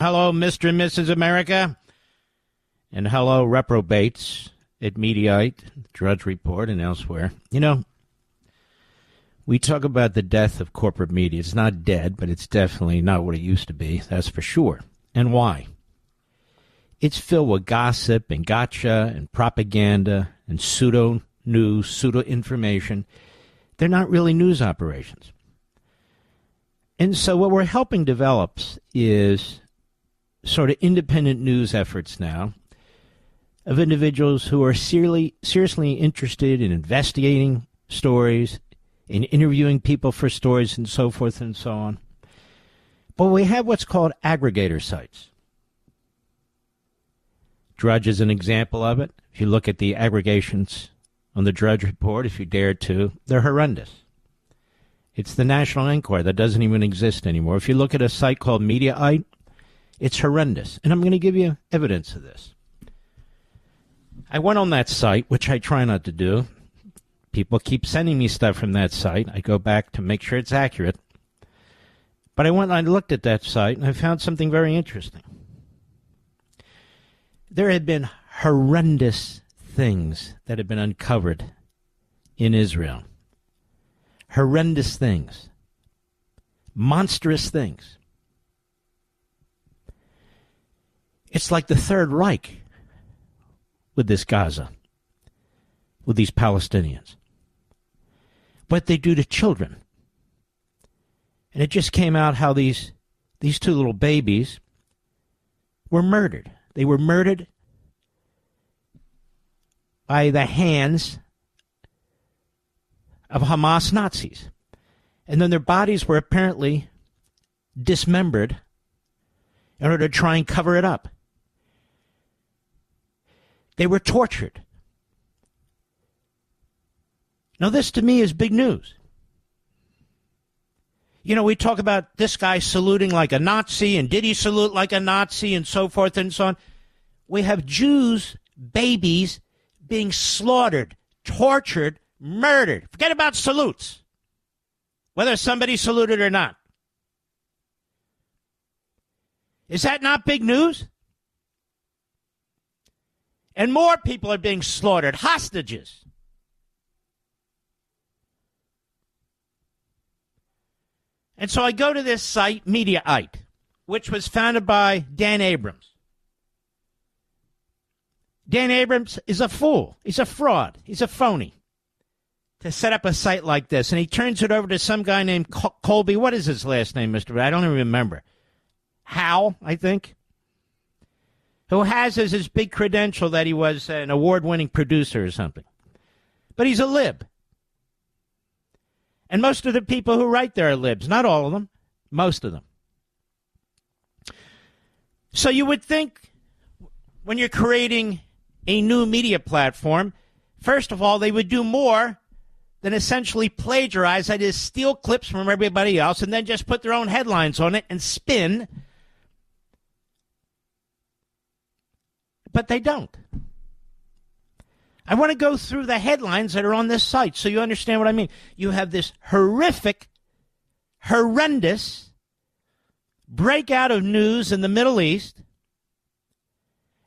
Hello, Mr. and Mrs. America. And hello, reprobates at Mediaite, Drudge Report, and elsewhere. You know, we talk about the death of corporate media. It's not dead, but it's definitely not what it used to be. That's for sure. And why? It's filled with gossip and gotcha and propaganda and pseudo-news, pseudo-information. They're not really news operations. And so what we're helping develop is sort of independent news efforts now of individuals who are seriously interested in investigating stories, in interviewing people for stories, and so forth and so on. But we have what's called aggregator sites. Drudge is an example of it. If you look at the aggregations on the Drudge Report, if you dare to, they're horrendous. It's the National Enquirer that doesn't even exist anymore. If you look at a site called Mediaite, it's horrendous. And I'm going to give you evidence of this. I went on that site, which I try not to do. People keep sending me stuff from that site. I go back to make sure it's accurate. But I went and I looked at that site, and I found something very interesting. There had been horrendous things that had been uncovered in Israel. Horrendous things. Monstrous things. It's like the Third Reich with this Gaza, with these Palestinians. What they do to children. And it just came out how these two little babies were murdered. They were murdered by the hands of Hamas Nazis. And then their bodies were apparently dismembered in order to try and cover it up. They were tortured. Now, this to me is big news. You know, we talk about this guy saluting like a Nazi, and did he salute like a Nazi, and so forth and so on. We have Jews, babies, being slaughtered, tortured, murdered. Forget about salutes, whether somebody saluted or not. Is that not big news? And more people are being slaughtered, hostages. And so I go to this site, Mediaite, which was founded by Dan Abrams. Dan Abrams is a fool. He's a fraud. He's a phony to set up a site like this. And he turns it over to some guy named Colby. What is his last name, Mr. I don't even remember. Hal, I think. Who has as his big credential that he was an award-winning producer or something. But he's a lib. And most of the people who write there are libs. Not all of them. Most of them. So you would think when you're creating a new media platform, first of all, they would do more than essentially plagiarize, that is, steal clips from everybody else and then just put their own headlines on it and spin. But they don't. I want to go through the headlines that are on this site so you understand what I mean. You have this horrific, horrendous breakout of news in the Middle East.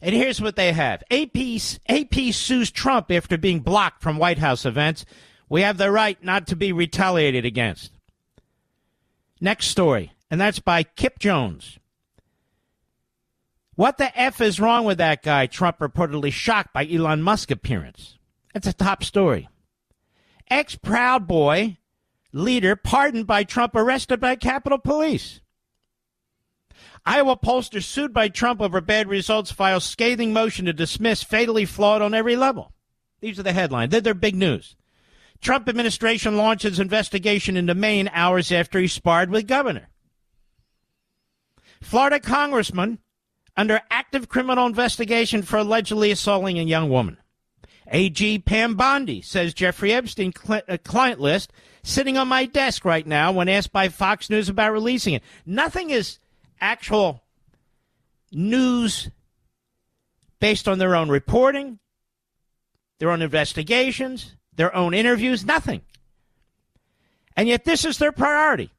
And here's what they have. AP sues Trump after being blocked from White House events. We have the right not to be retaliated against. Next story, and that's by Kip Jones. What the F is wrong with that guy? Trump reportedly shocked by Elon Musk appearance. That's a top story. Ex-Proud Boy leader pardoned by Trump, arrested by Capitol Police. Iowa pollster sued by Trump over bad results, files scathing motion to dismiss, fatally flawed on every level. These are the headlines. They're big news. Trump administration launches investigation into Maine hours after he sparred with governor. Florida congressman under active criminal investigation for allegedly assaulting a young woman. AG Pam Bondi says Jeffrey Epstein client list sitting on my desk right now when asked by Fox News about releasing it. Nothing is actual news based on their own reporting, their own investigations, their own interviews, nothing. And yet this is their priority.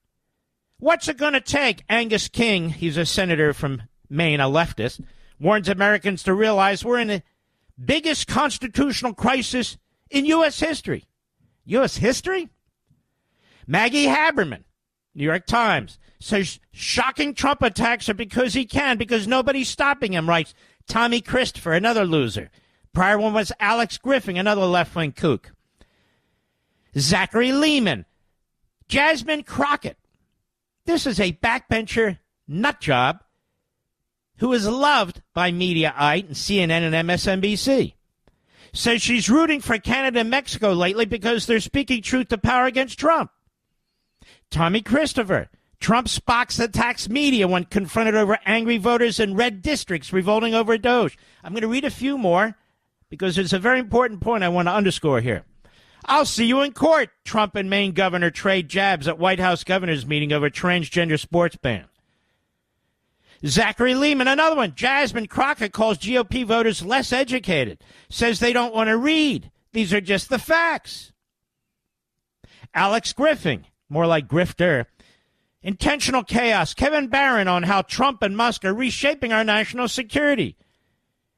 What's it going to take? Angus King, he's a senator from Maine, a leftist, warns Americans to realize we're in the biggest constitutional crisis in U.S. history. U.S. history? Maggie Haberman, New York Times, says shocking Trump attacks are because he can, because nobody's stopping him, writes Tommy Christopher, another loser. Prior one was Alex Griffin, another left-wing kook. Zachary Lehman, Jasmine Crockett. This is a backbencher nut job who is loved by Mediaite and CNN and MSNBC. Says she's rooting for Canada and Mexico lately because they're speaking truth to power against Trump. Tommy Christopher, Trump Spock's attacks media when confronted over angry voters in red districts revolting over Doge. I'm going to read a few more because it's a very important point I want to underscore here. I'll see you in court. Trump and Maine governor trade jabs at White House governor's meeting over transgender sports ban. Zachary Lehman, another one. Jasmine Crockett calls GOP voters less educated, says they don't want to read. These are just the facts. Alex Griffin, more like grifter. Intentional chaos. Kevin Barron on how Trump and Musk are reshaping our national security.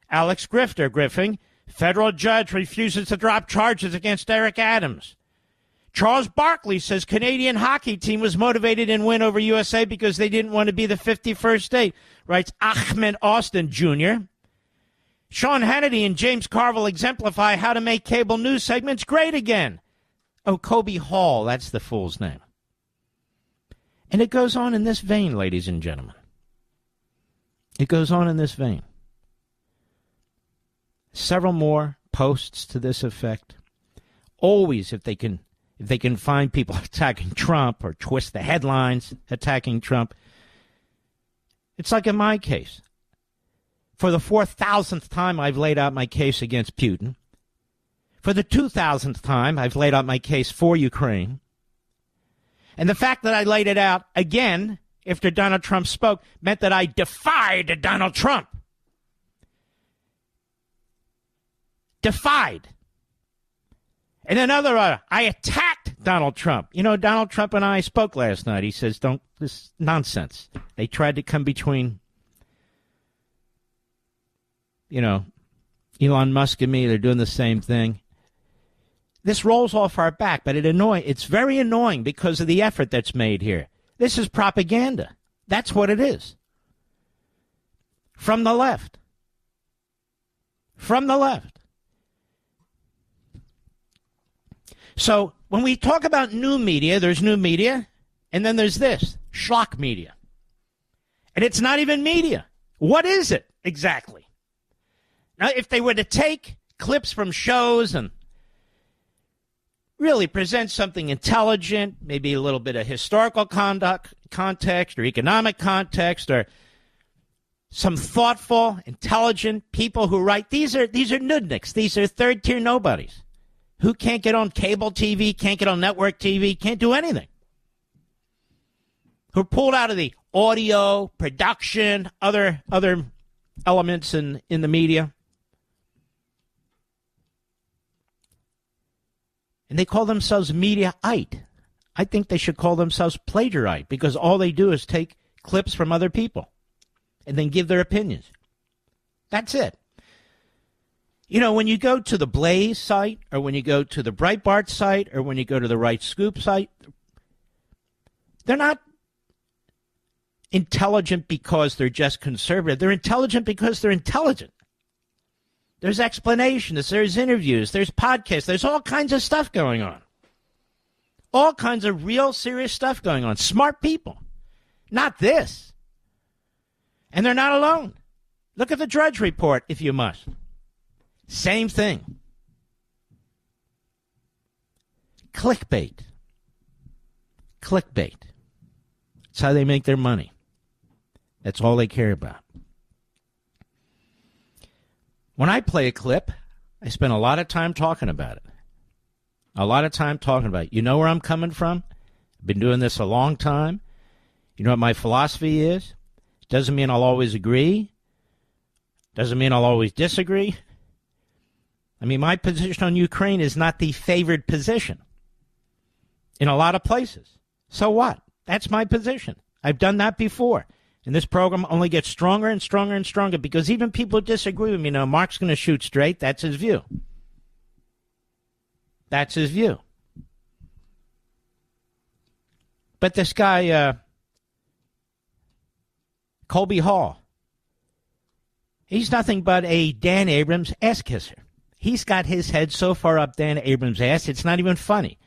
Alex Griffin. Federal judge refuses to drop charges against Eric Adams. Charles Barkley says Canadian hockey team was motivated in win over USA because they didn't want to be the 51st state, writes Ahmed Austin Jr. Sean Hannity and James Carville exemplify how to make cable news segments great again. Oh, Kobe Hall, that's the fool's name. And it goes on in this vein, ladies and gentlemen. It goes on in this vein. Several more posts to this effect. Always, if they can find people attacking Trump or twist the headlines attacking Trump. It's like in my case. For the 4,000th time, I've laid out my case against Putin. For the 2,000th time, I've laid out my case for Ukraine. And the fact that I laid it out again after Donald Trump spoke meant that I defied Donald Trump. Defied. And another, I attacked Donald Trump. You know, Donald Trump and I spoke last night. He says, this nonsense. They tried to come between, Elon Musk and me. They're doing the same thing. This rolls off our back, but it's very annoying because of the effort that's made here. This is propaganda. That's what it is. From the left. From the left. So when we talk about new media, there's new media, and then there's this, schlock media. And it's not even media. What is it exactly? Now, if they were to take clips from shows and really present something intelligent, maybe a little bit of historical context or economic context or some thoughtful, intelligent people who write, these are nudniks. These are third-tier nobodies who can't get on cable TV, can't get on network TV, can't do anything. Who are pulled out of the audio, production, other elements in the media. And they call themselves Mediaite. I think they should call themselves plagiarite because all they do is take clips from other people and then give their opinions. That's it. You know, when you go to the Blaze site or when you go to the Breitbart site or when you go to the Right Scoop site, they're not intelligent because they're just conservative. They're intelligent because they're intelligent. There's explanations, there's interviews, there's podcasts, there's all kinds of stuff going on. All kinds of real serious stuff going on. Smart people. Not this. And they're not alone. Look at the Drudge Report, if you must. Same thing. Clickbait. Clickbait. That's how they make their money. That's all they care about. When I play a clip, I spend a lot of time talking about it. A lot of time talking about it. You know where I'm coming from? I've been doing this a long time. You know what my philosophy is? Doesn't mean I'll always agree. Doesn't mean I'll always disagree. I mean, my position on Ukraine is not the favored position in a lot of places. So what? That's my position. I've done that before. And this program only gets stronger and stronger and stronger because even people who disagree with me know Mark's going to shoot straight. That's his view. That's his view. But this guy, Colby Hall, he's nothing but a Dan Abrams ass kisser. He's got his head so far up Dan Abrams' ass, it's not even funny.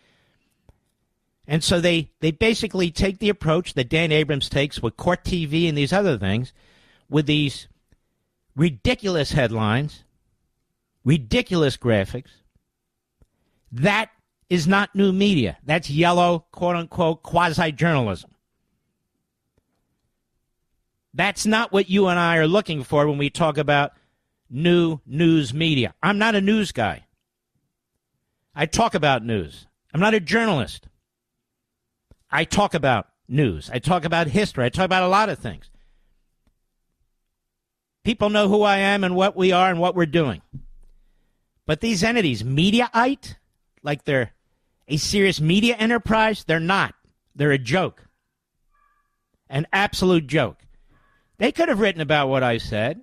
And so they basically take the approach that Dan Abrams takes with Court TV and these other things, with these ridiculous headlines, ridiculous graphics. That is not new media. That's yellow, quote-unquote, quasi-journalism. That's not what you and I are looking for when we talk about new news media. I'm not a news guy. I talk about news. I'm not a journalist. I talk about news. I talk about history. I talk about a lot of things. People know who I am and what we are and what we're doing. But these entities, Mediaite, like they're a serious media enterprise, they're not. They're a joke. An absolute joke. They could have written about what I said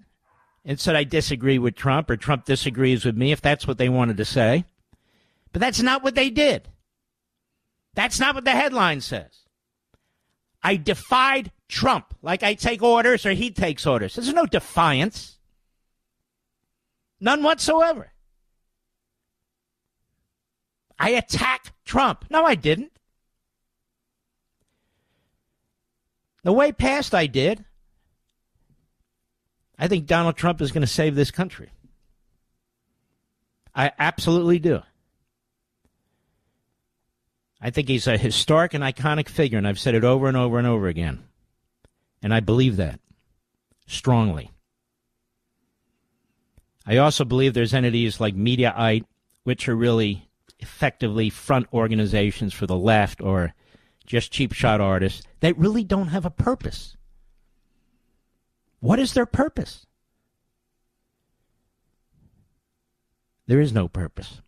and said I disagree with Trump or Trump disagrees with me if that's what they wanted to say. But that's not what they did. That's not what the headline says. I defied Trump, like I take orders or he takes orders. There's no defiance. None whatsoever. I attacked Trump. No, I didn't. The way past I did. I think Donald Trump is going to save this country. I absolutely do. I think he's a historic and iconic figure, and I've said it over and over and over again. And I believe that strongly. I also believe there's entities like Mediaite, which are really effectively front organizations for the left or just cheap shot artists that really don't have a purpose. What is their purpose? There is no purpose.